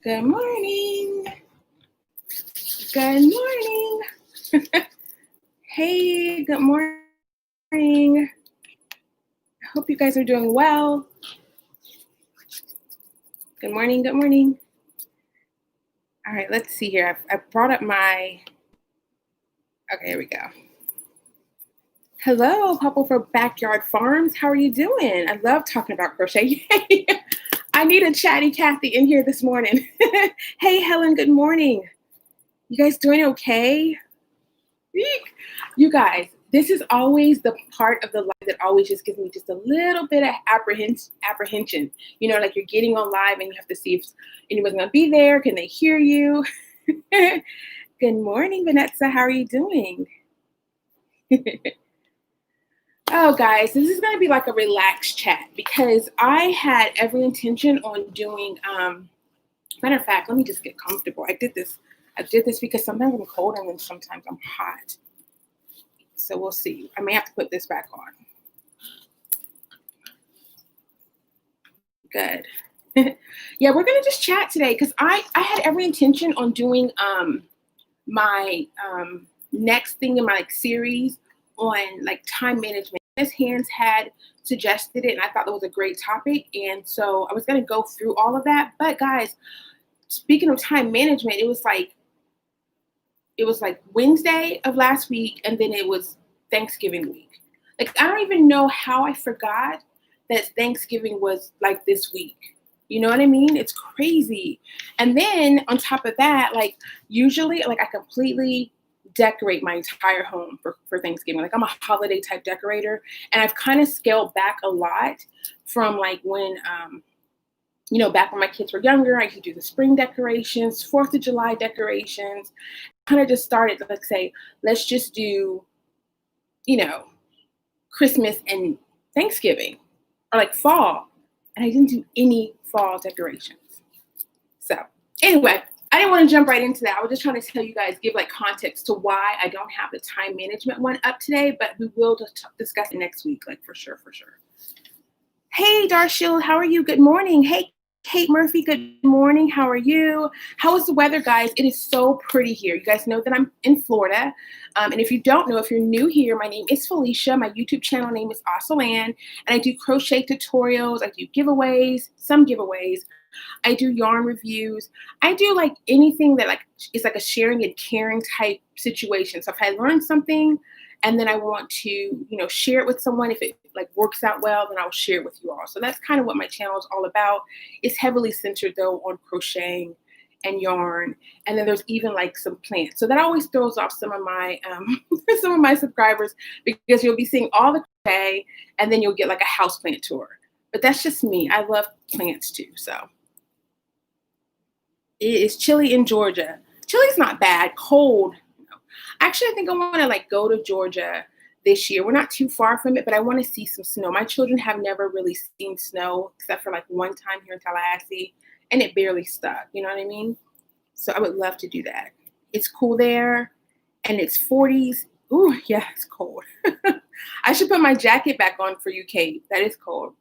Good morning. Good morning. Hey, good morning. I hope you guys are doing well. Good morning. Good morning. All right, let's see here. I've brought up my. Okay, here we go. Hello, couple for Backyard Farms. How are you doing? I love talking about crochet. Yay. I need a chatty Kathy in here this morning. Hey, Helen, good morning. You guys doing okay? Eek. You guys, this is always the part of the live that always just gives me just a little bit of apprehension. You know, like you're getting on live and you have to see if anyone's going to be there. Can they hear you? Good morning, Vanessa. How are you doing? Oh, guys, this is going to be like a relaxed chat because I had every intention on doing, matter of fact, let me just get comfortable. I did this because sometimes I'm cold and then sometimes I'm hot. So we'll see. I may have to put this back on. Good. Yeah, we're going to just chat today because I had every intention on doing my next thing in my series on like time management. Miss Hands had suggested it and I thought that was a great topic. And so I was going to go through all of that. But guys, speaking of time management, it was like Wednesday of last week and then it was Thanksgiving week. Like I don't even know how I forgot that Thanksgiving was like this week. You know what I mean? It's crazy. And then on top of that, like usually like I completely decorate my entire home for Thanksgiving. Like I'm a holiday type decorator and I've kind of scaled back a lot from like when back when my kids were younger, I could do the spring decorations, 4th of July decorations. Kind of just started like say, let's just do, Christmas and Thanksgiving or like fall. And I didn't do any fall decorations. So anyway, I didn't want to jump right into that. I was just trying to tell you guys, give like context to why I don't have the time management one up today, but we will discuss it next week, like for sure. Hey, Darshil, how are you? Good morning. Hey, Kate Murphy, good morning. How are you? How is the weather, guys? It is so pretty here. You guys know that I'm in Florida. And if you don't know, if you're new here, my name is Felicia. My YouTube channel name is Ahsel, and I do crochet tutorials. I do some giveaways. I do yarn reviews. I do like anything that like is like a sharing and caring type situation. So if I learn something and then I want to, share it with someone, if it like works out well, then I'll share it with you all. So that's kind of what my channel is all about. It's heavily centered though on crocheting and yarn. And then there's even like some plants. So that always throws off some of my subscribers because you'll be seeing all the crochet and then you'll get like a houseplant tour. But that's just me. I love plants too. So it is chilly in Georgia. Chilly's not bad. Cold. Actually, I think I want to like go to Georgia this year. We're not too far from it, but I want to see some snow. My children have never really seen snow except for like one time here in Tallahassee, and it barely stuck. You know what I mean? So I would love to do that. It's cool there, and it's 40s. Ooh, yeah, it's cold. I should put my jacket back on for you, Kate. That is cold.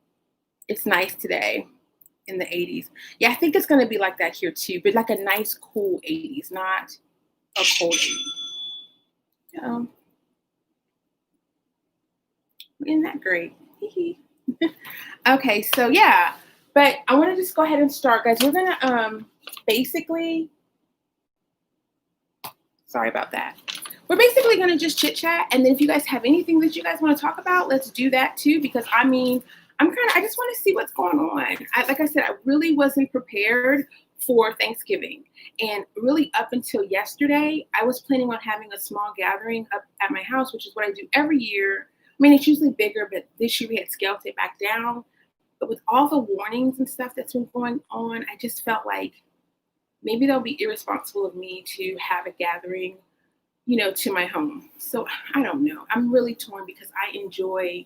It's nice today in the 80s. Yeah, I think it's going to be like that here too, but like a nice, cool 80s, not a cold 80s. Isn't that great? Okay, so yeah, but I want to just go ahead and start, guys. We're gonna basically, sorry about that. We're basically gonna just chit chat, and then if you guys have anything that you guys want to talk about, let's do that too. Because I just want to see what's going on. Like I said, I really wasn't prepared for Thanksgiving. And really up until yesterday, I was planning on having a small gathering up at my house, which is what I do every year. I mean, it's usually bigger, but this year we had scaled it back down. But with all the warnings and stuff that's been going on, I just felt like maybe that'll be irresponsible of me to have a gathering, to my home. So I don't know. I'm really torn because I enjoy,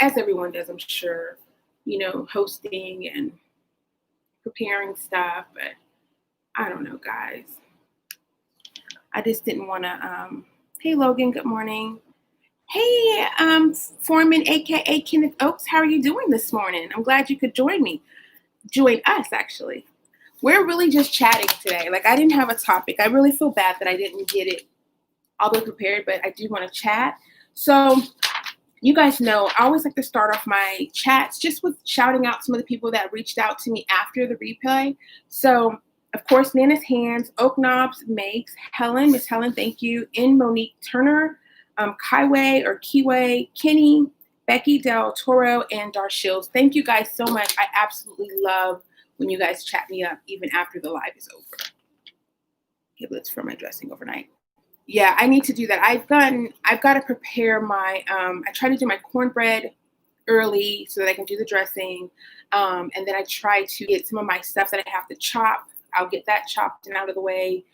as everyone does, I'm sure, hosting and preparing stuff, but I don't know, guys. I just didn't want to. Hey, Logan. Good morning. Hey, Foreman, aka Kenneth Oaks. How are you doing this morning? I'm glad you could join us, actually. we're really just chatting today. Like, I didn't have a topic. I really feel bad that I didn't get it all the way prepared, but I do want to chat. So you guys know I always like to start off my chats just with shouting out some of the people that reached out to me after the replay. So, of course, Nana's Hands, Oak Knobs, Makes, Helen, Miss Helen, thank you, in Monique Turner, Kaiway or Kiway, Kenny, Becky Del Toro, and Darshills. Thank you guys so much. I absolutely love when you guys chat me up even after the live is over. Giblets for my dressing overnight. Yeah, I need to do that. I've got to prepare my, I try to do my cornbread early so that I can do the dressing. And then I try to get some of my stuff that I have to chop. I'll get that chopped and out of the way.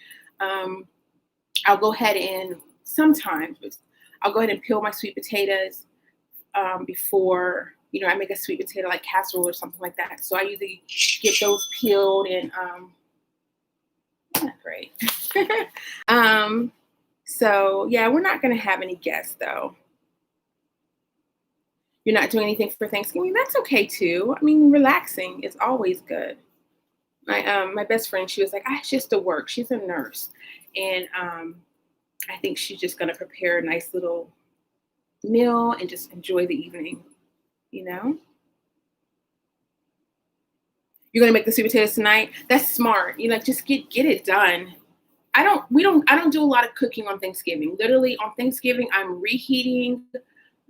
I'll go ahead and sometimes I'll go ahead and peel my sweet potatoes before, you know, I make a sweet potato like casserole or something like that. So I usually get those peeled and great. So yeah, we're not gonna have any guests though. You're not doing anything for Thanksgiving. That's okay too. I mean, relaxing is always good. My best friend, she was like, I just to work. She's a nurse, and I think she's just gonna prepare a nice little meal and just enjoy the evening. You know, you're gonna make the sweet potatoes tonight. That's smart. You know, just get it done. I don't do a lot of cooking on Thanksgiving. Literally on Thanksgiving, I'm reheating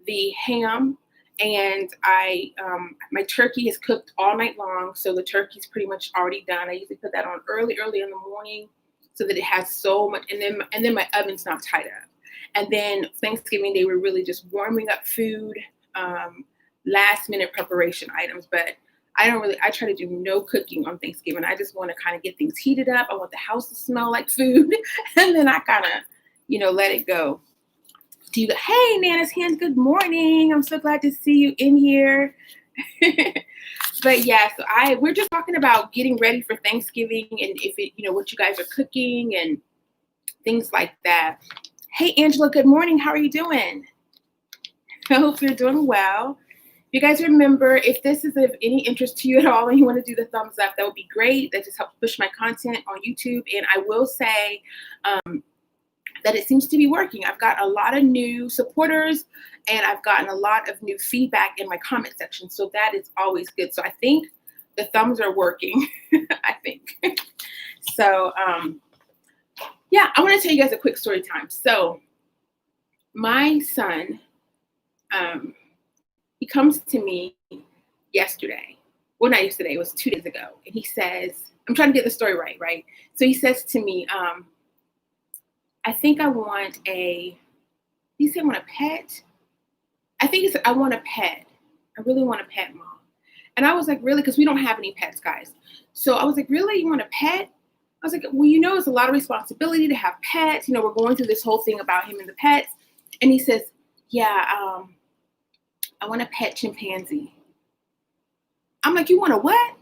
the ham, and my turkey is cooked all night long, so the turkey's pretty much already done. I usually put that on early in the morning so that it has so much, and then my oven's not tied up. And then Thanksgiving Day, we're really just warming up food, last minute preparation items, but I try to do no cooking on Thanksgiving. I just want to kind of get things heated up. I want the house to smell like food. And then I kind of, you know, let it go. Hey, Nana's Hands, good morning. I'm so glad to see you in here. But yeah, so we're just talking about getting ready for Thanksgiving and if it, you know, what you guys are cooking and things like that. Hey, Angela, good morning. How are you doing? I hope you're doing well. You guys remember, if this is of any interest to you at all and you want to do the thumbs up, that would be great. That just helps push my content on YouTube. And I will say that it seems to be working. I've got a lot of new supporters and I've gotten a lot of new feedback in my comment section. So that is always good. So I think the thumbs are working, I think. So yeah, I want to tell you guys a quick story time. So my son, he comes to me yesterday. Well, not yesterday, it was 2 days ago. And he says, I'm trying to get the story right? So he says to me, I think I want he said, I want a pet. I think he said, I want a pet. I really want a pet, Mom. And I was like, really? Because we don't have any pets, guys. So I was like, really? You want a pet? I was like, well, you know, it's a lot of responsibility to have pets. You know, we're going through this whole thing about him and the pets. And he says, yeah, I want a pet chimpanzee. I'm like, you want a what?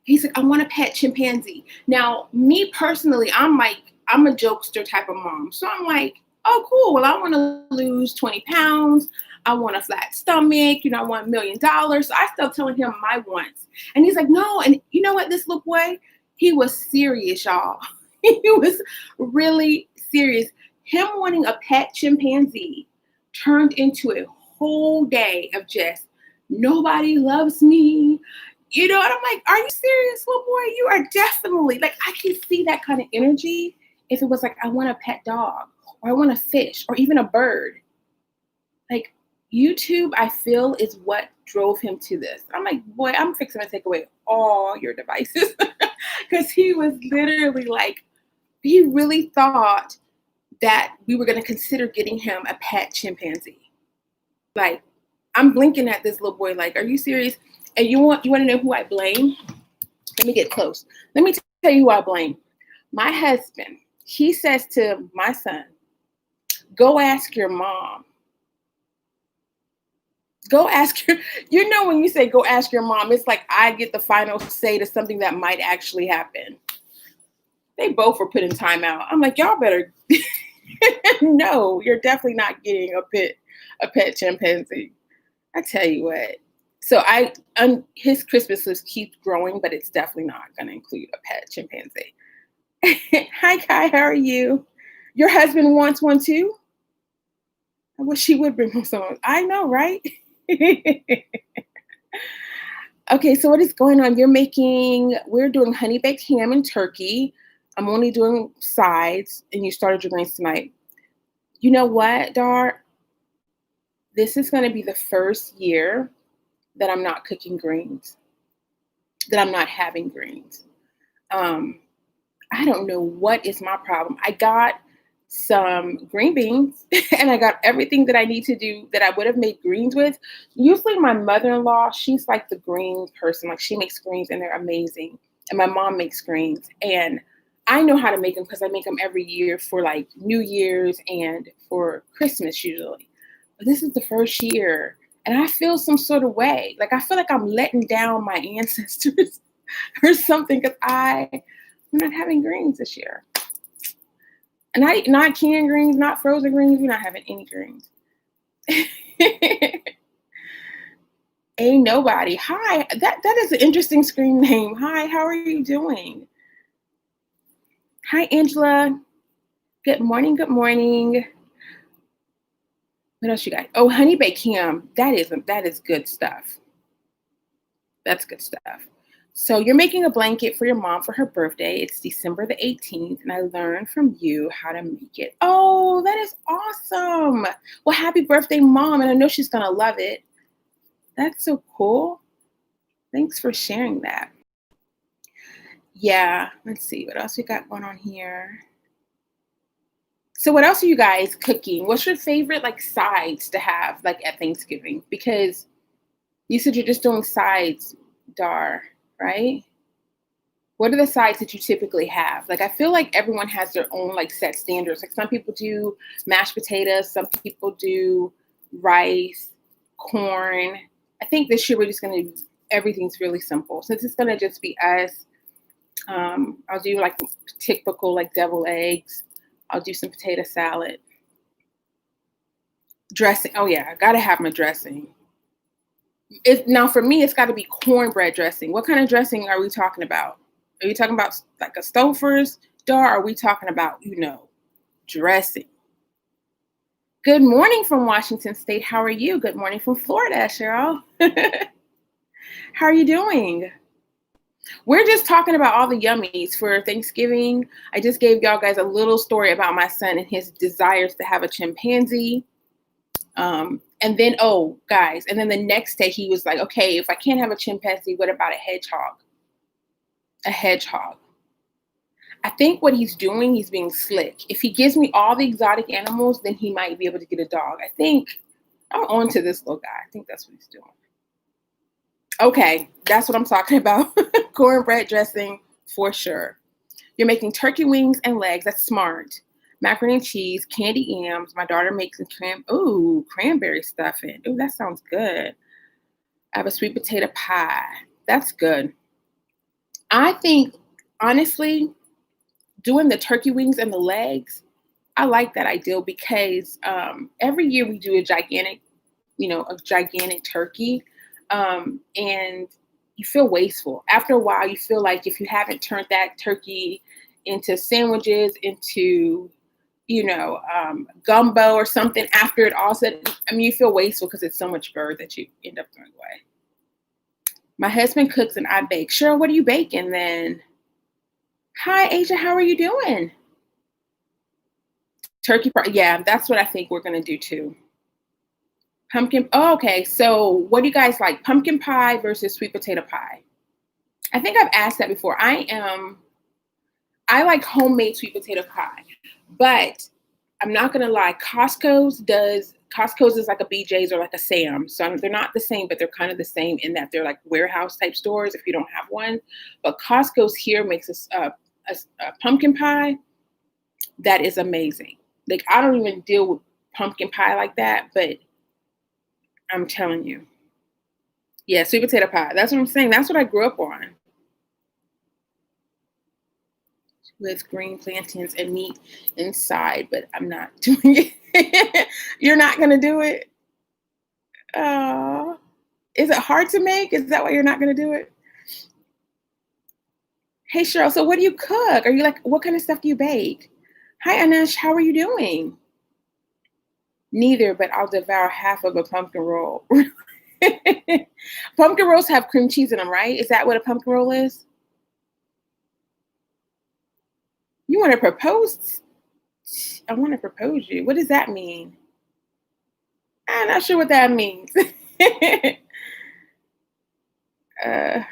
He's like, I want a pet chimpanzee. Now, me personally, I'm a jokester type of mom. So I'm like, oh, cool. Well, I want to lose 20 pounds. I want a flat stomach. You know, I want $1 million. So I started telling him my wants. And he's like, no. And you know what, this little boy, he was serious, y'all. He was really serious. Him wanting a pet chimpanzee turned into a whole day of just, nobody loves me. You know, and I'm like, are you serious, little boy? You are definitely, like, I can see that kind of energy if it was like, I want a pet dog, or I want a fish, or even a bird. Like, YouTube, I feel, is what drove him to this. I'm like, boy, I'm fixing to take away all your devices. Because he was literally like, he really thought that we were going to consider getting him a pet chimpanzee. Like, I'm blinking at this little boy like, are you serious? And you want to know who I blame? Let me get close. Let me tell you who I blame. My husband, he says to my son, go ask your mom. Go ask her. You know, when you say go ask your mom, it's like I get the final say to something that might actually happen. They both were put in timeout. I'm like, y'all better. No, you're definitely not getting a pet chimpanzee. I tell you what. So his Christmas list keeps growing, but it's definitely not going to include a pet chimpanzee. Hi, Kai. How are you? Your husband wants one too? I wish he would bring home someone. I know, right? Okay, so what is going on? We're doing honey baked ham and turkey. I'm only doing sides, and you started your greens tonight. You know what, Dar? This is going to be the first year that I'm not cooking greens, that I'm not having greens. I don't know what is my problem. I got some green beans and I got everything that I need to do that I would have made greens with. Usually my mother-in-law, she's like the green person. Like she makes greens and they're amazing. And my mom makes greens. And I know how to make them because I make them every year for like New Year's and for Christmas usually. But this is the first year and I feel some sort of way. Like I feel like I'm letting down my ancestors or something because I'm not having greens this year. And not canned greens, not frozen greens. We're not having any greens. Ain't nobody. Hi, that is an interesting screen name. Hi, how are you doing? Hi, Angela. Good morning. Good morning. What else you got? Oh, honey baked ham. That is good stuff. That's good stuff. So you're making a blanket for your mom for her birthday. It's December the 18th, and I learned from you how to make it. Oh, that is awesome. Well, happy birthday, Mom, and I know she's going to love it. That's so cool. Thanks for sharing that. Yeah, let's see. What else we got going on here? So what else are you guys cooking? What's your favorite like sides to have like at Thanksgiving? Because you said you're just doing sides, Dar, right? What are the sides that you typically have? Like, I feel like everyone has their own like set standards. Like some people do mashed potatoes, some people do rice, corn. I think this year we're just going to, everything's really simple. Since it's going to just be us, I'll do like typical like deviled eggs. I'll do some potato salad. Dressing. Oh yeah, I got to have my dressing. Now for me, it's got to be cornbread dressing. What kind of dressing are we talking about? Are we talking about like a Stouffer's, Dar? Are we talking about, dressing? Good morning from Washington State. How are you? Good morning from Florida, Cheryl. How are you doing? We're just talking about all the yummies for Thanksgiving. I just gave y'all guys a little story about my son and his desires to have a chimpanzee. And then, oh, guys, and then the next day he was like, okay, if I can't have a chimpanzee, what about a hedgehog? A hedgehog. I think what he's doing, he's being slick. If he gives me all the exotic animals, then he might be able to get a dog. I think I'm on to this little guy. I think that's what he's doing. Okay, that's what I'm talking about. Cornbread dressing for sure. You're making turkey wings and legs. That's smart. Macaroni and cheese, candy yams. My daughter makes some cranberry stuffing. Ooh, that sounds good. I have a sweet potato pie. That's good. I think, honestly, doing the turkey wings and the legs, I like that ideal because every year we do a gigantic turkey, and you feel wasteful. After a while, you feel like if you haven't turned that turkey into sandwiches, into gumbo or something after it all said, you feel wasteful because it's so much bird that you end up throwing away. My husband cooks and I bake. Cheryl, what are you baking then? Hi, Asia, how are you doing? Turkey pie. Yeah, that's what I think we're going to do too. Pumpkin. Oh, okay. So what do you guys like? Pumpkin pie versus sweet potato pie? I think I've asked that before. I like homemade sweet potato pie, but I'm not going to lie. Costco's is like a BJ's or like a Sam's. So they're not the same, but they're kind of the same in that they're like warehouse type stores if you don't have one. But Costco's here makes a pumpkin pie that is amazing. Like I don't even deal with pumpkin pie like that, but I'm telling you. Yeah, sweet potato pie. That's what I'm saying. That's what I grew up on. With green plantains and meat inside, but I'm not doing it. You're not going to do it? Oh. Is it hard to make? Is that why you're not gonna do it? Hey Cheryl, so what do you cook? Are you like, what kind of stuff do you bake? Hi Anish, how are you doing? Neither, but I'll devour half of a pumpkin roll. Pumpkin rolls have cream cheese in them, right? Is that what a pumpkin roll is? You want to propose? I want to propose you. What does that mean? I'm not sure what that means. uh,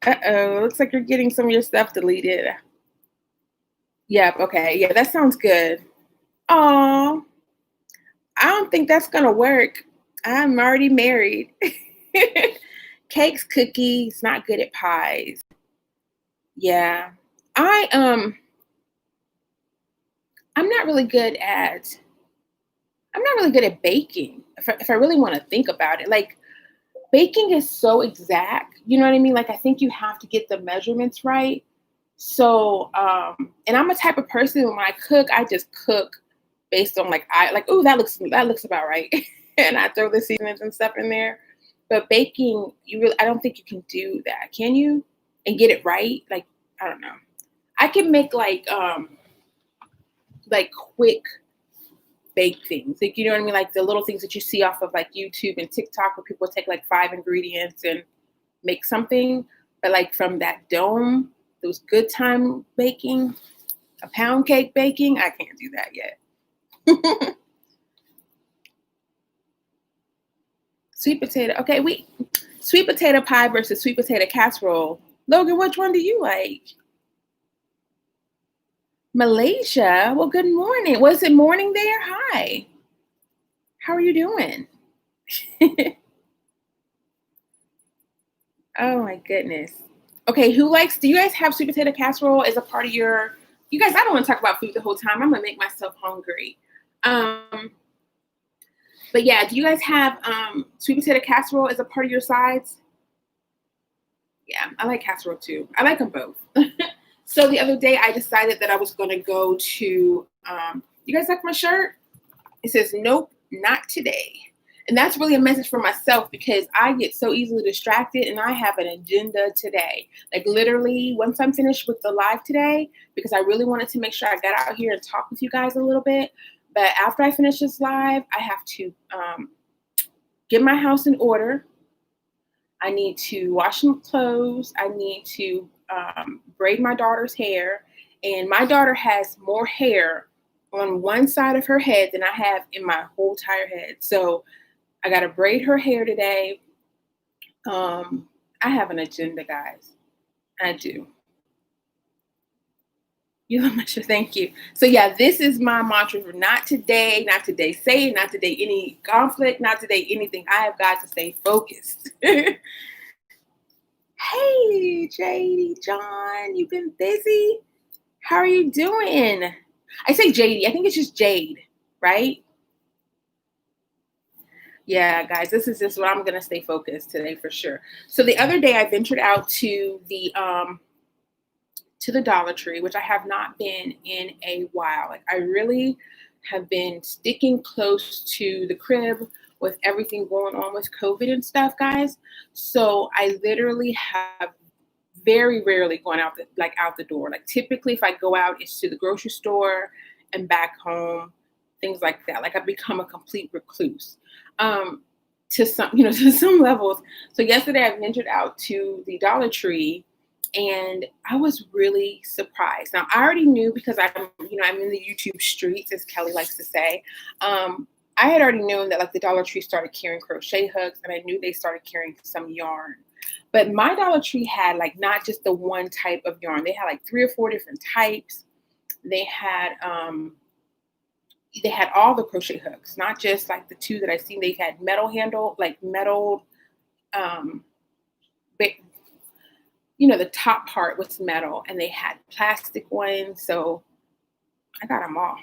uh-oh. Looks like you're getting some of your stuff deleted. Yep. Okay. Yeah, that sounds good. Oh, I don't think that's gonna work. I'm already married. Cakes, cookies, not good at pies. Yeah. I I'm not really good at I'm not really good at baking. If I really want to think about it, like baking is so exact. You know what I mean? Like I think you have to get the measurements right. So, and I'm a type of person when I cook, I just cook based on like I like, oh, that looks about right. And I throw the seasonings and stuff in there. But baking, I don't think you can do that. Can you? And get it right? Like, I don't know. I can make like quick bake things. Like you know what I mean? Like the little things that you see off of like YouTube and TikTok where people take like 5 ingredients and make something. But like from that dome, those good time baking, a pound cake baking, I can't do that yet. Sweet potato. Okay, sweet potato pie versus sweet potato casserole. Logan, which one do you like? Malaysia. Well, good morning. Was it morning there? Hi. How are you doing? Oh my goodness. Okay, do you guys have sweet potato casserole as a part of you guys, I don't want to talk about food the whole time. I'm gonna make myself hungry. Um, but yeah, do you guys have sweet potato casserole as a part of your sides? Yeah, I like casserole too. I like them both. So the other day I decided that I was gonna go to you guys like my shirt? It says, nope, not today. And that's really a message for myself because I get so easily distracted and I have an agenda today. Like literally, once I'm finished with the live today, because I really wanted to make sure I got out here and talk with you guys a little bit. But after I finish this live, I have to get my house in order. I need to wash some clothes. I need to braid my daughter's hair. And my daughter has more hair on one side of her head than I have in my whole entire head. So I got to braid her hair today. I have an agenda, guys. I do. You love my show. Thank you. So yeah, this is my mantra for not today, not today say, not today any conflict, not today anything. I have got to stay focused. Hey, JD, John, you've been busy. How are you doing? I say JD. I think it's just Jade, right? Yeah, guys, this is just what I'm gonna stay focused today for sure. So the other day I ventured out to the Dollar Tree, which I have not been in a while. Like I really have been sticking close to the crib with everything going on with COVID and stuff, guys. So I literally have very rarely gone out the door. Like typically if I go out, it's to the grocery store and back home, things like that. Like I've become a complete recluse. To some, to some levels. So yesterday I ventured out to the Dollar Tree and I was really surprised. Now I already knew because I'm in the YouTube streets, as Kelly likes to say. I had already known that like the Dollar Tree started carrying crochet hooks and I knew they started carrying some yarn. But my Dollar Tree had like not just the one type of yarn. They had like 3 or 4 different types. They had all the crochet hooks, not just like the two that I've seen. They had metal handle, like metal, but the top part was metal, and they had plastic ones. So I got them all.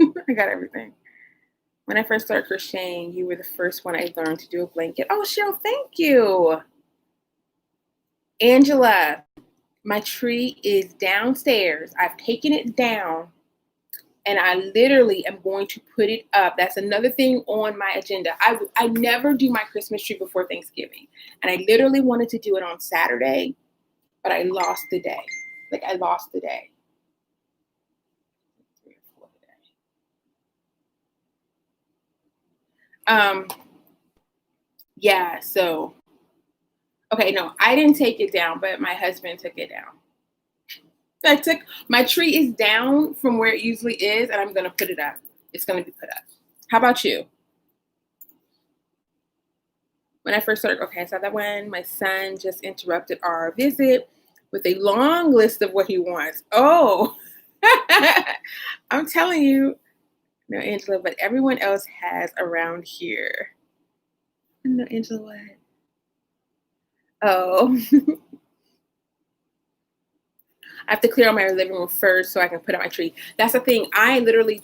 I got everything. When I first started crocheting, you were the first one I learned to do a blanket. Oh, Cheryl, thank you. Angela, my tree is downstairs. I've taken it down and I literally am going to put it up. That's another thing on my agenda. I never do my Christmas tree before Thanksgiving, and I literally wanted to do it on Saturday, but I lost the day. Like, I lost the day. 3 or 4 today. Yeah, so okay, no, I didn't take it down, but my husband took it down. My tree is down from where it usually is, and I'm gonna put it up. It's gonna be put up. How about you? When I first started, okay, I saw that one. My son just interrupted our visit with a long list of what he wants. Oh, I'm telling you, no, Angela, but everyone else has around here. No, Angela, what? Oh, I have to clear out my living room first so I can put up my tree. That's the thing. I literally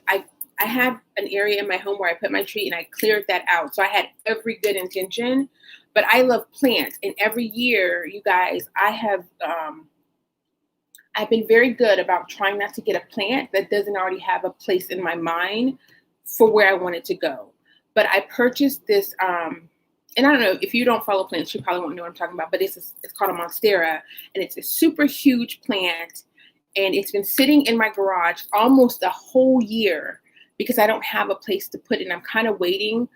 I have an area in my home where I put my tree and I cleared that out. So I had every good intention, but I love plants. And every year, you guys, I've been very good about trying not to get a plant that doesn't already have a place in my mind for where I want it to go. But I purchased this, and I don't know, if you don't follow plants, you probably won't know what I'm talking about, but it's called a monstera, and it's a super huge plant, and it's been sitting in my garage almost a whole year because I don't have a place to put it, and I'm kind of waiting.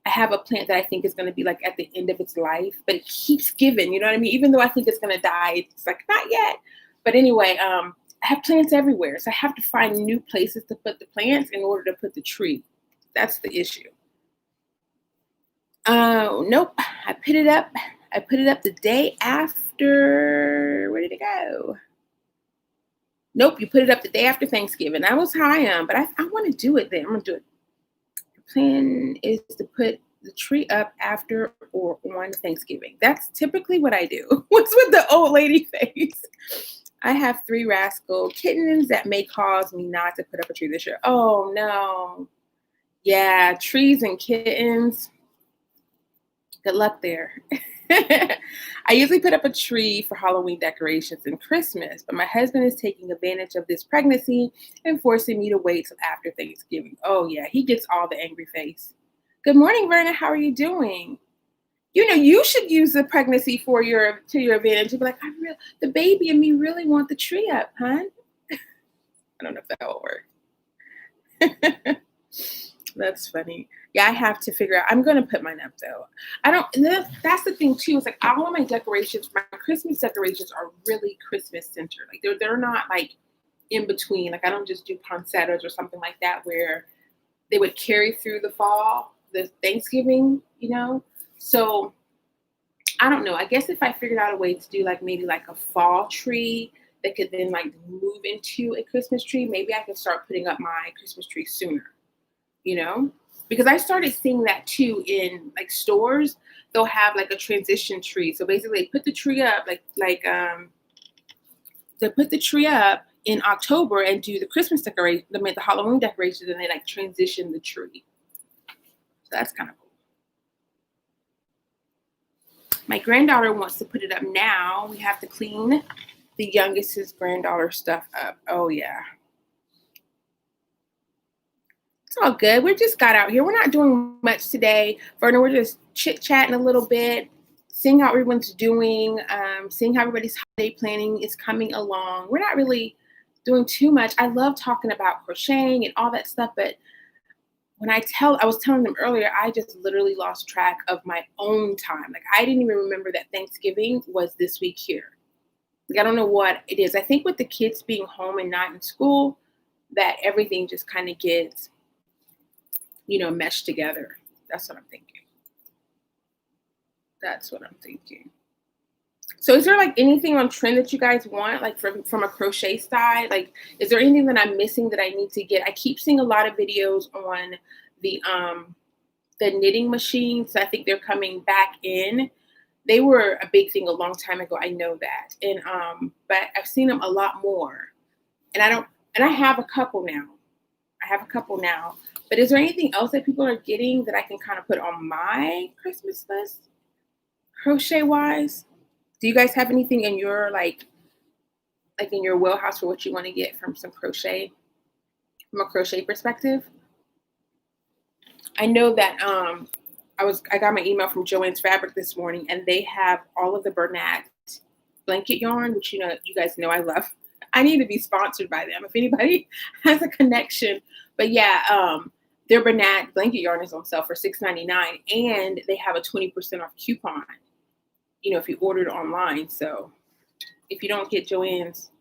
I have a plant that I think is going to be like at the end of its life, but it keeps giving, you know what I mean? Even though I think it's going to die, it's like, not yet. But anyway, I have plants everywhere, so I have to find new places to put the plants in order to put the tree. That's the issue. Nope. I put it up. I put it up the day after. Where did it go? Nope. You put it up the day after Thanksgiving. That was how I am, but I want to do it then. I'm gonna do it. The plan is to put the tree up after or on Thanksgiving. That's typically what I do. What's with the old lady face? I have 3 rascal kittens that may cause me not to put up a tree this year. Oh no. Yeah, trees and kittens. Good luck there. I usually put up a tree for Halloween decorations and Christmas, but my husband is taking advantage of this pregnancy and forcing me to wait till after Thanksgiving. Oh yeah, he gets all the angry face. Good morning, Verna. How are you doing? You know, you should use the pregnancy to your advantage. You'd be like, the baby and me really want the tree up, hon. I don't know if that will work. That's funny. Yeah, I have to figure out. I'm going to put mine up though. That's the thing too. It's like all of my decorations, my Christmas decorations are really Christmas centered. Like they're not like in between. Like I don't just do poinsettias or something like that where they would carry through the fall, the Thanksgiving, you know? So I don't know. I guess if I figured out a way to do like maybe like a fall tree that could then like move into a Christmas tree, maybe I could start putting up my Christmas tree sooner. You know, because I started seeing that too in like stores. They'll have like a transition tree. So basically they put the tree up they put the tree up in October and do the Christmas decoration, the Halloween decorations, and they like transition the tree. So that's kind of cool. My granddaughter wants to put it up now. We have to clean the youngest's granddaughter stuff up. Oh yeah. It's all good. We just got out here. We're not doing much today. Verna, we're just chit-chatting a little bit, seeing how everyone's doing, seeing how everybody's holiday planning is coming along. We're not really doing too much. I love talking about crocheting and all that stuff, but I was telling them earlier, I just literally lost track of my own time. Like I didn't even remember that Thanksgiving was this week here. Like I don't know what it is. I think with the kids being home and not in school, that everything just kind of gets meshed together. That's what I'm thinking. So is there like anything on trend that you guys want, like from a crochet side? Like, is there anything that I'm missing that I need to get? I keep seeing a lot of videos on the knitting machines. So I think they're coming back in. They were a big thing a long time ago. I know that. And but I've seen them a lot more. And I have a couple now. But is there anything else that people are getting that I can kind of put on my Christmas list, crochet-wise? Do you guys have anything in your like in your wheelhouse for what you want to get from some crochet? from a crochet perspective. I know that I got my email from Joann's Fabric this morning, and they have all of the Bernat blanket yarn, which you guys know I love. I need to be sponsored by them if anybody has a connection. But yeah, their Bernat blanket yarn is on sale for $6.99, and they have a 20% off coupon. If you ordered online. So if you don't get Joann's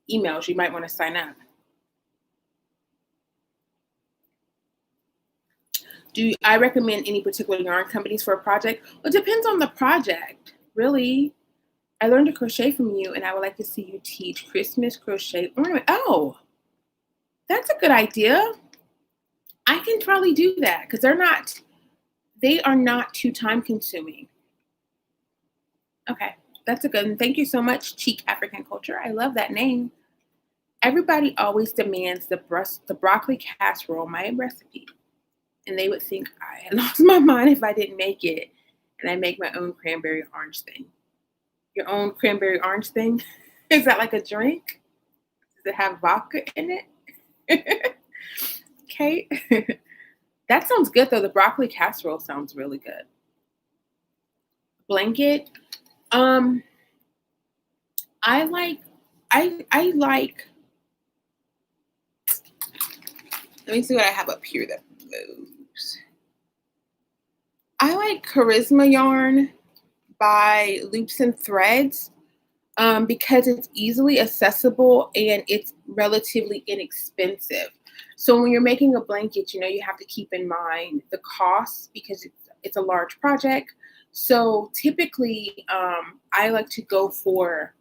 emails, you might want to sign up. Do I recommend any particular yarn companies for a project? Well, it depends on the project, really. I learned to crochet from you, and I would like to see you teach Christmas crochet ornament. Oh, that's a good idea. I can probably do that because they are not too time consuming. Okay, that's a good one. Thank you so much, Cheek African Culture. I love that name. Everybody always demands the broccoli casserole, my recipe. And they would think I had lost my mind if I didn't make it. And I make my own cranberry orange thing. Your own cranberry orange thing? Is that like a drink? Does it have vodka in it? Okay. That sounds good though. The broccoli casserole sounds really good. Blanket. I like let me see what I have up here that moves. I like Charisma yarn by Loops and Threads because it's easily accessible and it's relatively inexpensive. So when you're making a blanket, you have to keep in mind the costs because it's a large project. So typically, I like to go for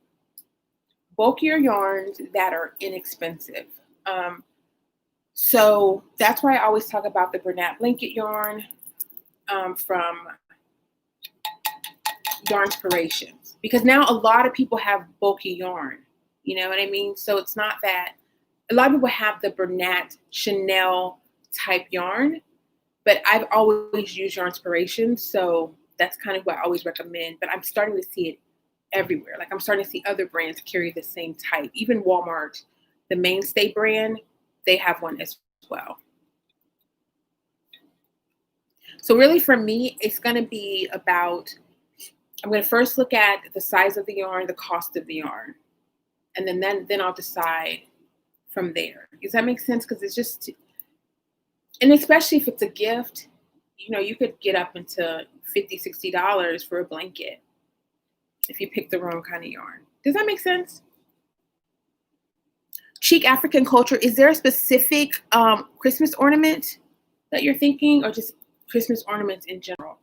bulkier yarns that are inexpensive. So that's why I always talk about the Bernat blanket yarn from Yarnspirations, because now a lot of people have bulky yarn. You know what I mean? So it's not that a lot of people have the Bernat Chanel type yarn, but I've always used Yarnspirations, so that's kind of what I always recommend. But I'm starting to see it everywhere. Like I'm starting to see other brands carry the same type. Even Walmart, the Mainstay brand, they have one as well. So really for me, it's going to be about, I'm going to first look at the size of the yarn, the cost of the yarn, and then I'll decide from there. Does that make sense? Because it's just, and especially if it's a gift, you could get up into $50, $60 for a blanket if you pick the wrong kind of yarn. Does that make sense? Chic African Culture, is there a specific Christmas ornament that you're thinking, or just Christmas ornaments in general?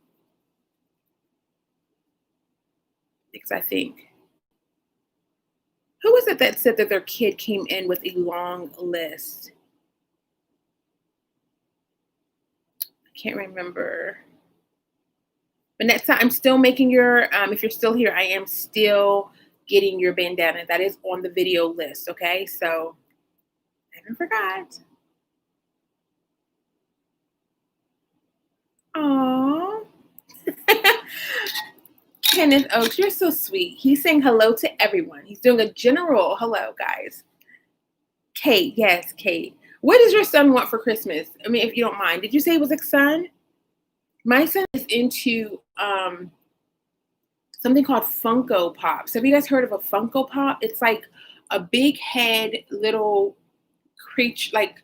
Because I think, who was it that said that their kid came in with a long list? I can't remember. But next time, I'm still making your, if you're still here, I am still getting your bandana. That is on the video list, okay? So, I never forgot. Aww. Kenneth Oaks, you're so sweet. He's saying hello to everyone. He's doing a general hello, guys. Kate, yes, Kate. What does your son want for Christmas? I mean, if you don't mind. Did you say it was a son? My son is into something called Funko Pops. Have you guys heard of a Funko Pop? It's like a big head little creature, like,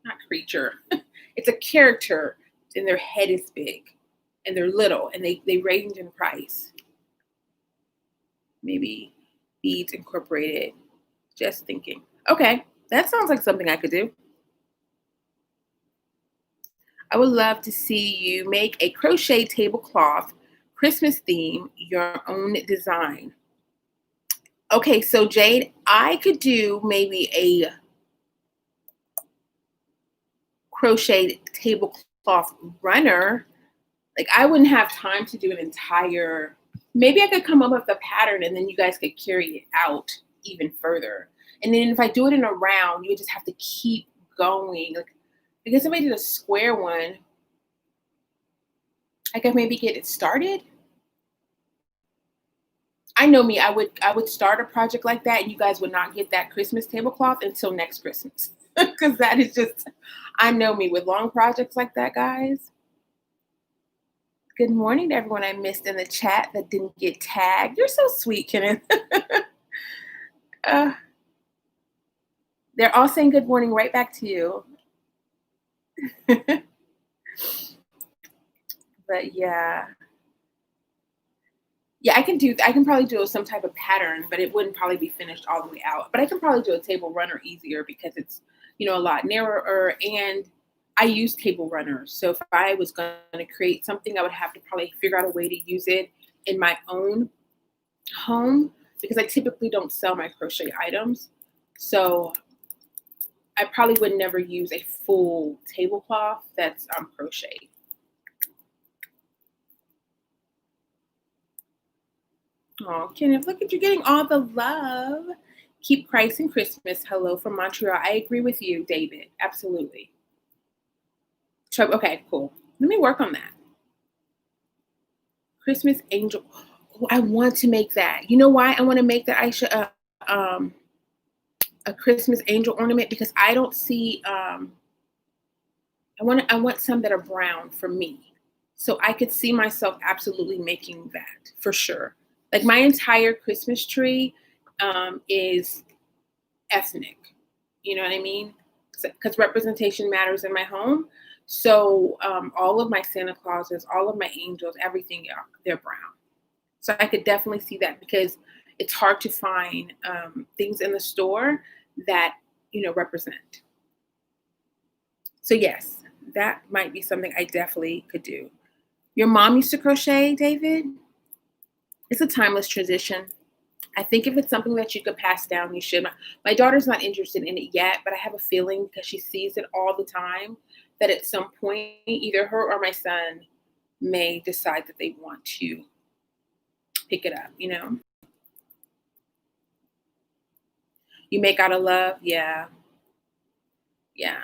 not creature. It's a character, and their head is big, and they're little, and they range in price. Maybe Beads Incorporated. Just thinking. Okay, that sounds like something I could do. I would love to see you make a crochet tablecloth Christmas theme, your own design. Okay, so Jade, I could do maybe a crochet tablecloth runner. Like I wouldn't have time to do an entire, maybe I could come up with a pattern and then you guys could carry it out even further. And then if I do it in a round, you would just have to keep going. Like, I guess if I did a square one, I could maybe get it started. I know me, I would start a project like that and you guys would not get that Christmas tablecloth until next Christmas. Because that is just, I know me with long projects like that, guys. Good morning to everyone I missed in the chat that didn't get tagged. You're so sweet, Kenneth. uh, they're all saying good morning right back to you. But yeah. Yeah, I can probably do some type of pattern, but it wouldn't probably be finished all the way out. But I can probably do a table runner easier because it's, a lot narrower and I use table runners. So if I was going to create something, I would have to probably figure out a way to use it in my own home because I typically don't sell my crochet items. So I probably would never use a full tablecloth that's crocheted. Oh, Kenneth, look at you getting all the love. Keep Christ and Christmas. Hello from Montreal. I agree with you, David. Absolutely. Okay, cool. Let me work on that. Christmas angel. Oh, I want to make that. You know why I want to make that, Aisha? A Christmas angel ornament because I don't see. I want some that are brown for me, so I could see myself absolutely making that for sure. Like my entire Christmas tree is ethnic. You know what I mean? Because representation matters in my home. So all of my Santa Clauses, all of my angels, everything, they're brown. So I could definitely see that because it's hard to find things in the store that, represent. So yes, that might be something I definitely could do. Your mom used to crochet, David? It's a timeless tradition. I think if it's something that you could pass down, you should. My daughter's not interested in it yet, but I have a feeling because she sees it all the time that at some point, either her or my son may decide that they want to pick it up, You make out of love? Yeah. Yeah.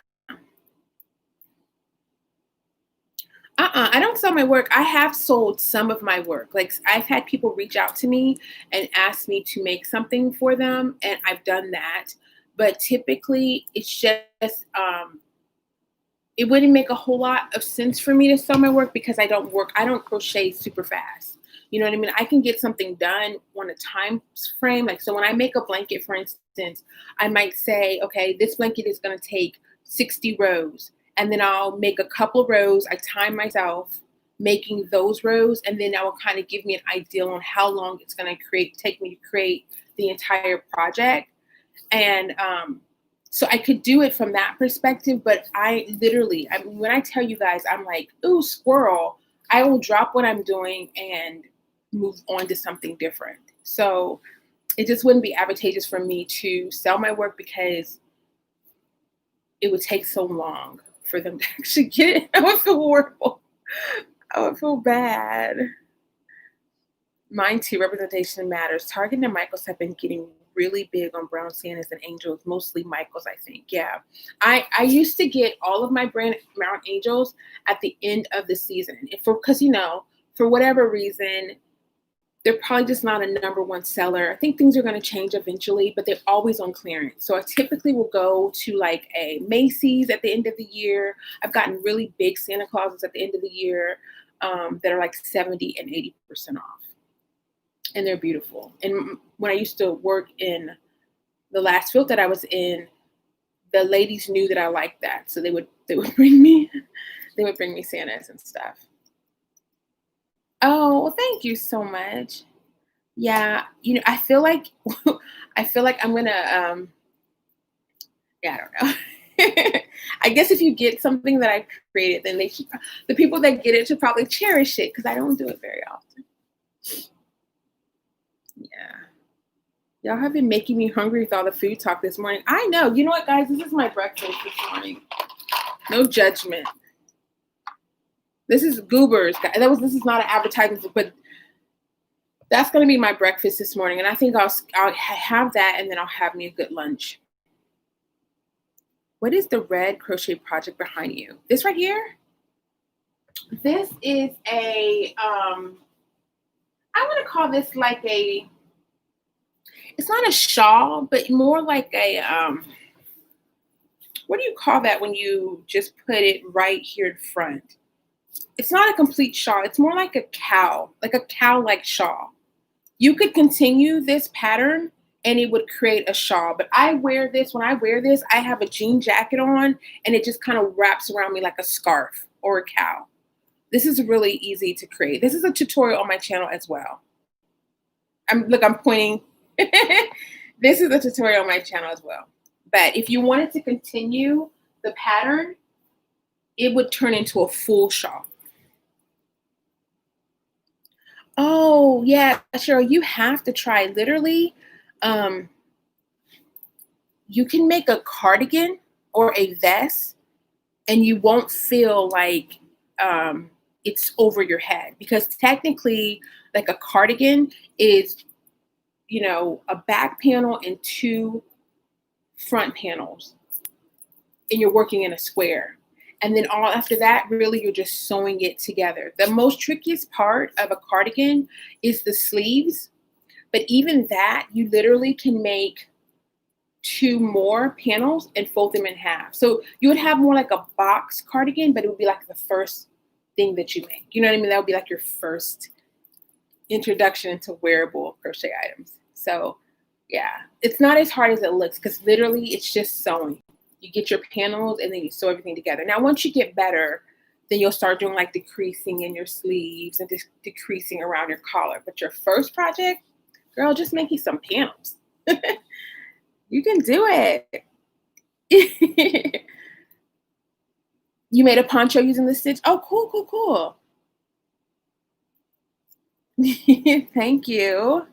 I don't sell my work. I have sold some of my work. Like I've had people reach out to me and ask me to make something for them, and I've done that. But typically, it's just it wouldn't make a whole lot of sense for me to sell my work because I don't crochet super fast. You know what I mean? I can get something done on a time frame. Like, so when I make a blanket, for instance, I might say, okay, this blanket is going to take 60 rows. And then I'll make a couple rows. I time myself making those rows. And then that will kind of give me an idea on how long it's going to take me to create the entire project. And so I could do it from that perspective, but when I tell you guys, I'm like, ooh, squirrel, I will drop what I'm doing and move on to something different. So it just wouldn't be advantageous for me to sell my work because it would take so long for them to actually get it. I would feel horrible. I would feel bad. Mine too, representation matters. Target and Michaels have been getting really big on brown Santas and angels, mostly Michaels, I think. Yeah. I used to get all of my brown angels at the end of the season. Because, for whatever reason, they're probably just not a number one seller. I think things are going to change eventually, but they're always on clearance. So I typically will go to like a Macy's at the end of the year. I've gotten really big Santa Clauses at the end of the year that are like 70 and 80% off. And they're beautiful. And when I used to work in the last field that I was in, the ladies knew that I liked that. So they would bring me Santas and stuff. Oh, well, thank you so much. Yeah, I feel like I'm gonna yeah, I don't know. I guess if you get something that I created, then the people that get it should probably cherish it because I don't do it very often. Yeah. Y'all have been making me hungry with all the food talk this morning. I know. You know what, guys? This is my breakfast this morning. No judgment. This is Goobers. This is not an advertisement, but that's going to be my breakfast this morning. And I think I'll have that and then I'll have me a good lunch. What is the red crochet project behind you? This right here? This is I want to call this like a it's not a shawl, but more like a what do you call that when you just put it right here in front? It's not a complete shawl. It's more like a cowl, like a cow-like shawl. You could continue this pattern and it would create a shawl. But I wear this, when I wear this, I have a jean jacket on and it just kind of wraps around me like a scarf or a cowl. This is really easy to create. This is a tutorial on my channel as well. I'm pointing. This is a tutorial on my channel as well. But if you wanted to continue the pattern, it would turn into a full shawl. Oh, yeah, Cheryl, you have to try. Literally, you can make a cardigan or a vest and you won't feel like it's over your head, because technically, like a cardigan is, a back panel and two front panels, and you're working in a square. And then all after that, really, you're just sewing it together. The most trickiest part of a cardigan is the sleeves. But even that, you literally can make two more panels and fold them in half. So you would have more like a box cardigan, but it would be like the first thing that you make. You know what I mean? That would be like your first introduction into wearable crochet items. So yeah, it's not as hard as it looks, because literally it's just sewing. You get your panels and then you sew everything together. Now, once you get better, then you'll start doing like decreasing in your sleeves and just decreasing around your collar. But your first project, girl, just make you some panels. You can do it. You made a poncho using the stitch. Oh, cool, cool, cool. Thank you.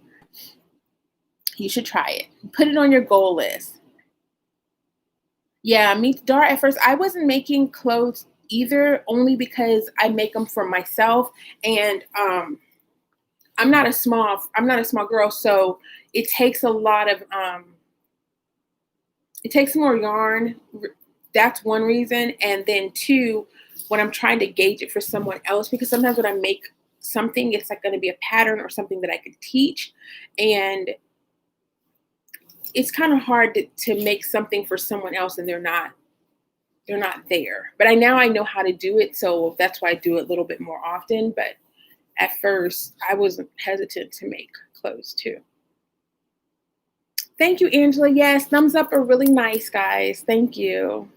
You should try it. Put it on your goal list. Yeah, me, Dara, at first I wasn't making clothes either, only because I make them for myself, and I'm not a small girl, so it takes a lot of it takes more yarn. That's one reason. And then two, when I'm trying to gauge it for someone else, because sometimes when I make something, it's like going to be a pattern or something that I could teach, and it's kind of hard to make something for someone else and they're not there. But now I know how to do it, so that's why I do it a little bit more often. But at first, I was hesitant to make clothes too. Thank you, Angela. Yes, thumbs up are really nice, guys. Thank you.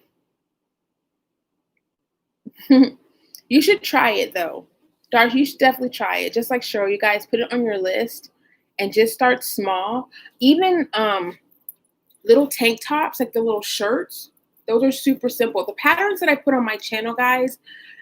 You should try it though. Darsh, you should definitely try it. Just like Cheryl, you guys put it on your list and just start small. Even little tank tops, like the little shirts, those are super simple. The patterns that I put on my channel, guys,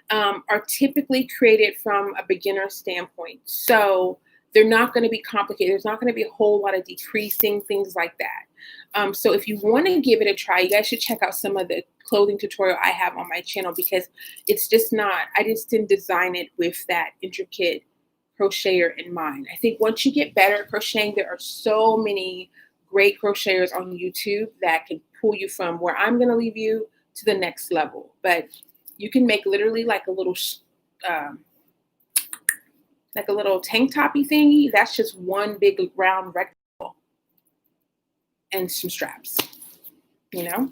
are typically created from a beginner standpoint. So they're not going to be complicated. There's not going to be a whole lot of decreasing, things like that. So if you want to give it a try, you guys should check out some of the clothing tutorial I have on my channel, because it's just not, I just didn't design it with that intricate crocheter in mind. I think once you get better at crocheting, there are so many great crocheters on YouTube that can pull you from where I'm going to leave you to the next level. But you can make literally like a little tank toppy thingy. That's just one big round rectangle and some straps, you know?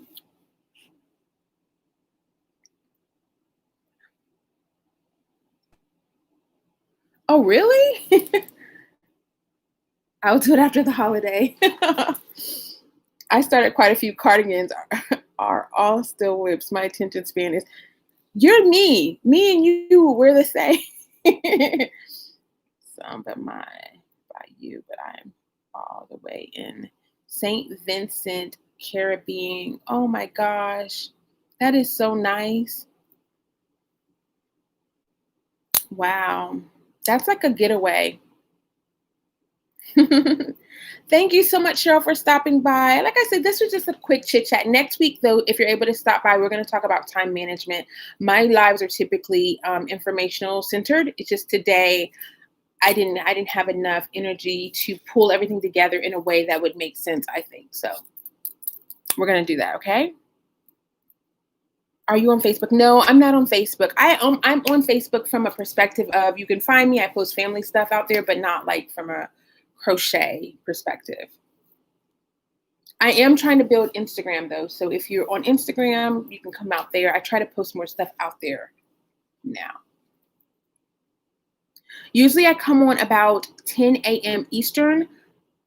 Oh, really? I'll do it after the holiday. I started quite a few cardigans, are all still whips. My attention span is, you're me. Me and you, we're the same. Some by you, but I'm all the way in St. Vincent, Caribbean. Oh my gosh. That is so nice. Wow. That's like a getaway. Thank you so much, Cheryl, for stopping by. Like I said, this was just a quick chit chat. Next week, though, if you're able to stop by, we're going to talk about time management. My lives are typically informational centered. It's just today I didn't have enough energy to pull everything together in a way that would make sense, I think. So we're going to do that, okay? Are you on Facebook? No, I'm not on Facebook. I'm on Facebook from a perspective of, you can find me. I post family stuff out there, but not like from a crochet perspective. I am trying to build Instagram though. So if you're on Instagram, you can come out there. I try to post more stuff out there now. Usually I come on about 10 a.m. Eastern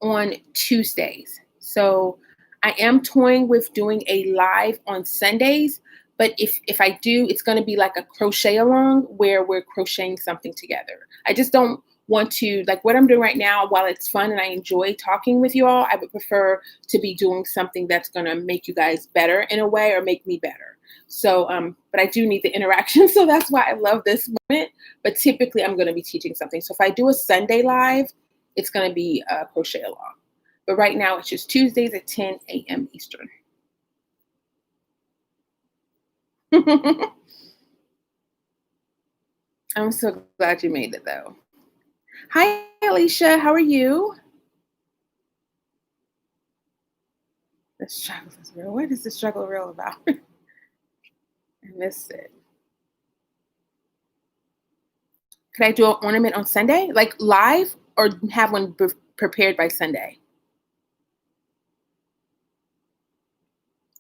on Tuesdays. So I am toying with doing a live on Sundays, but if I do, it's going to be like a crochet along where we're crocheting something together. I just don't want to, like what I'm doing right now, while it's fun and I enjoy talking with you all, I would prefer to be doing something that's going to make you guys better in a way or make me better. So, but I do need the interaction. So that's why I love this moment. But typically I'm going to be teaching something. So if I do a Sunday live, it's going to be a crochet along. But right now it's just Tuesdays at 10 a.m. Eastern. I'm so glad you made it though. Hi, Alicia. How are you? The struggle is real. What is the struggle real about? I missed it. Could I do an ornament on Sunday, like live, or have one prepared by Sunday?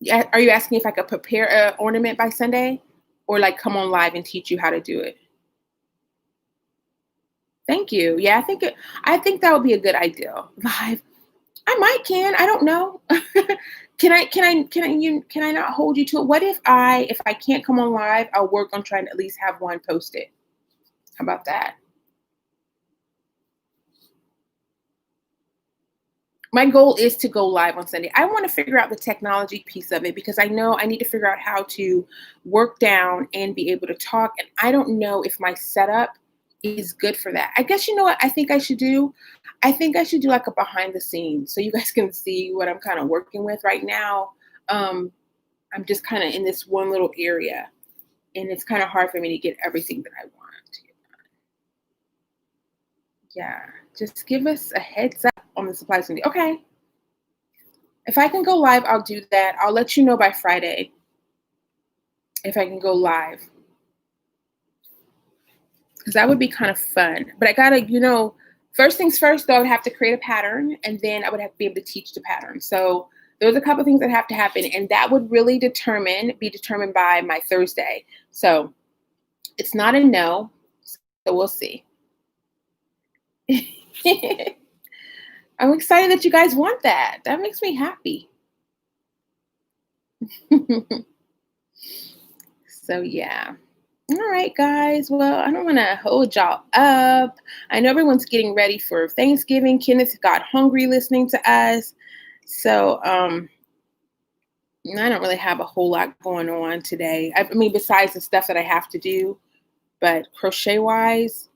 Yeah, are you asking if I could prepare an ornament by Sunday, or like come on live and teach you how to do it? Thank you. Yeah, I think that would be a good idea. Live. I might can. I don't know. Can I not hold you to it? What if I can't come on live, I'll work on trying to at least have one posted. How about that? My goal is to go live on Sunday. I want to figure out the technology piece of it because I know I need to figure out how to work down and be able to talk. And I don't know if my setup is good for that. I guess you know what I think I should do? I think I should do like a behind the scenes so you guys can see what I'm kind of working with right now. I'm just kind of in this one little area and it's kind of hard for me to get everything that I want. Yeah, just give us a heads up on the supplies. Okay. If I can go live, I'll do that. I'll let you know by Friday if I can go live. Because that would be kind of fun. But I gotta, first things first, though, I would have to create a pattern and then I would have to be able to teach the pattern. So there's a couple of things that have to happen. And that would really be determined by my Thursday. So it's not a no. So we'll see. I'm excited that you guys want that. That makes me happy. So yeah. All right, guys. Well, I don't want to hold y'all up. I know everyone's getting ready for Thanksgiving. Kenneth got hungry listening to us. So I don't really have a whole lot going on today. I mean, besides the stuff that I have to do, but crochet wise,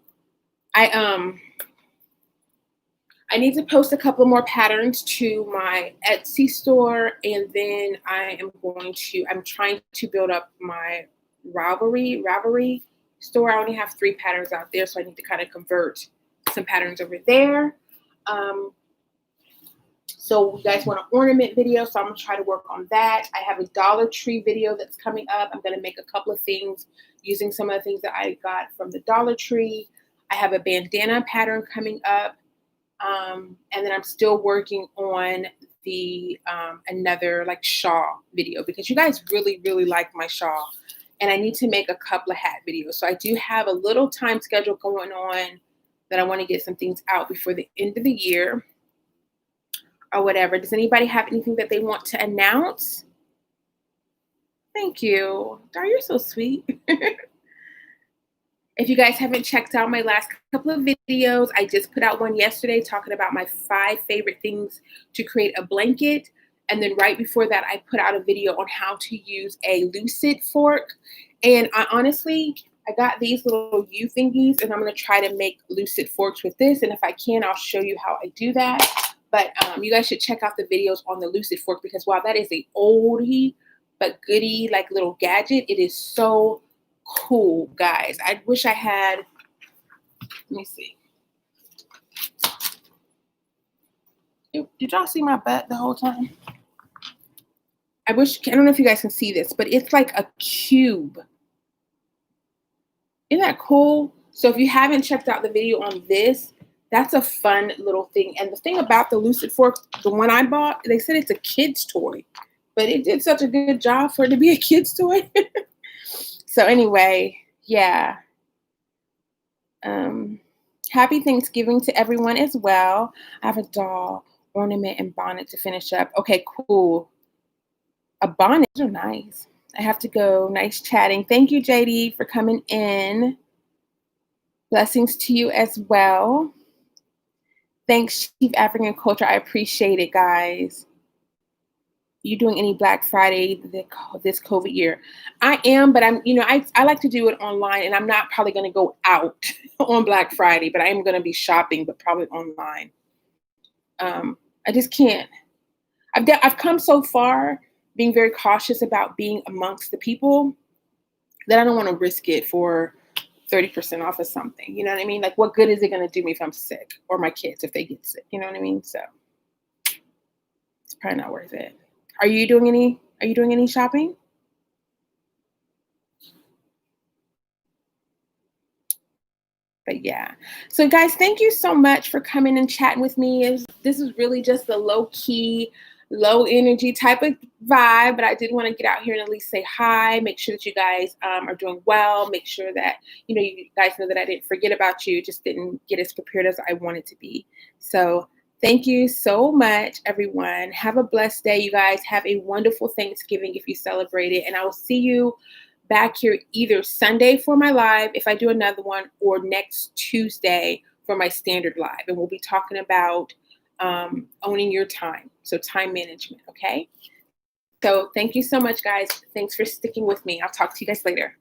I need to post a couple more patterns to my Etsy store, and then I'm trying to build up my Ravelry store. I only have 3 patterns out there, so I need to kind of convert some patterns over there. So you guys want an ornament video, so I'm going to try to work on that. I have a Dollar Tree video that's coming up. I'm going to make a couple of things using some of the things that I got from the Dollar Tree. I have a bandana pattern coming up. And then I'm still working on the another like shawl video because you guys really, really like my shawl. And I need to make a couple of hat videos. So I do have a little time schedule going on that I want to get some things out before the end of the year or whatever. Does anybody have anything that they want to announce? Thank you. Dar, you're so sweet. If you guys haven't checked out my last couple of videos, I just put out one yesterday talking about my 5 favorite things to create a blanket. And then right before that, I put out a video on how to use a lucid fork. And I got these little U thingies, and I'm going to try to make lucid forks with this. And if I can, I'll show you how I do that. But you guys should check out the videos on the lucid fork because while that is a oldie but goodie like little gadget, it is so cool, guys. I wish I had, let me see. Did y'all see my butt the whole time? I don't know if you guys can see this, but it's like a cube. Isn't that cool? So if you haven't checked out the video on this, That's a fun little thing. And the thing about the Lucid Fork, the one I bought, they said it's a kid's toy, but it did such a good job for it to be a kid's toy. So anyway, yeah. Happy Thanksgiving to everyone as well. I have a doll, ornament, and bonnet to finish up. Okay, cool. A bonnet. Those are nice. I have to go. Nice chatting. Thank you, JD, for coming in. Blessings to you as well. Thanks, Chief African Culture. I appreciate it, guys. You doing any Black Friday this COVID year? I am, but I like to do it online, and I'm not probably going to go out on Black Friday, but I am going to be shopping, but probably online. I just can't. I've come so far being very cautious about being amongst the people that I don't want to risk it for 30% off of something. You know what I mean? Like, what good is it going to do me if I'm sick, or my kids if they get sick? You know what I mean? So it's probably not worth it. Are you doing any shopping? But yeah. So guys, thank you so much for coming and chatting with me. This is really just a low key, low energy type of vibe, but I did want to get out here and at least say hi, make sure that you guys are doing well, make sure that, you guys know that I didn't forget about you, just didn't get as prepared as I wanted to be. So thank you so much, everyone. Have a blessed day, you guys. Have a wonderful Thanksgiving if you celebrate it, and I will see you back here either Sunday for my live, if I do another one, or next Tuesday for my standard live. And we'll be talking about owning your time. So time management, okay? So thank you so much, guys. Thanks for sticking with me. I'll talk to you guys later.